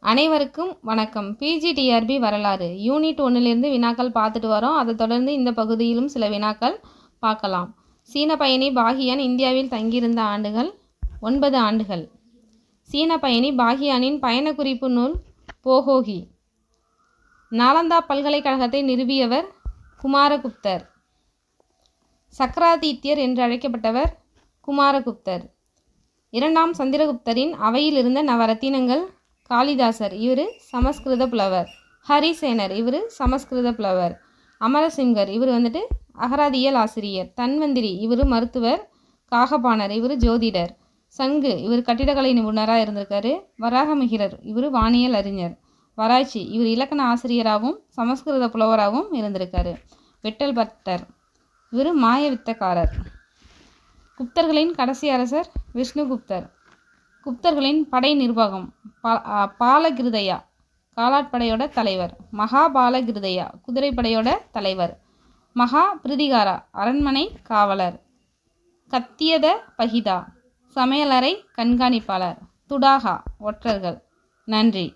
அனைவருக்கும் வணக்கம். பிஜிடிஆர்பி வரலாறு யூனிட் 1லிருந்து வினாக்கள் பார்த்துட்டு வரோம். அதை தொடர்ந்து இந்த பகுதியிலும் சில வினாக்கள் பார்க்கலாம். சீன பயணி பாகியான் இந்தியாவில் தங்கியிருந்த ஆண்டுகள் 9 ஆண்டுகள். சீன பயணி பாகியானின் பயண குறிப்பு நூல் போகோகி. நாலந்தா பல்கலைக்கழகத்தை நிறுவியவர் குமாரகுப்தர். சக்கராதித்யர் என்று அழைக்கப்பட்டவர் குமாரகுப்தர். இரண்டாம் சந்திரகுப்தரின் அவையில் இருந்த நவரத்தினங்கள் காளிதாசர், இவர் சமஸ்கிருத புலவர். ஹரிசேனர், இவர் சமஸ்கிருத புலவர். அமரசிங்கர், இவர் அகராதியல் ஆசிரியர். தன்வந்திரி, இவர் மருத்துவர். காகபாணர், இவர் ஜோதிடர். சங்கு, இவர் கட்டிடக்கலை நிபுணராக இருந்திருக்காரு. வராகமிகிரர், இவர் வானியல் அறிஞர். வராய்ச்சி, இவர் இலக்கண ஆசிரியராகவும் சமஸ்கிருத புலவராகவும் இருந்திருக்காரு. விட்டல் பட்டர், இவர் மாயவித்தக்காரர். குப்தர்களின் கடைசி அரசர் விஷ்ணுகுப்தர். குப்தர்களின் படை நிர்வாகம் பாலகிருதயா காலாட்படையோட தலைவர். மகாபாலகிருதயா குதிரைப்படையோட தலைவர். மகா பிரிதிகாரா அரண்மனை காவலர். கத்தியத பகிதா சமையலறை கண்காணிப்பாளர். துடாகா ஒற்றர்கள். நன்றி.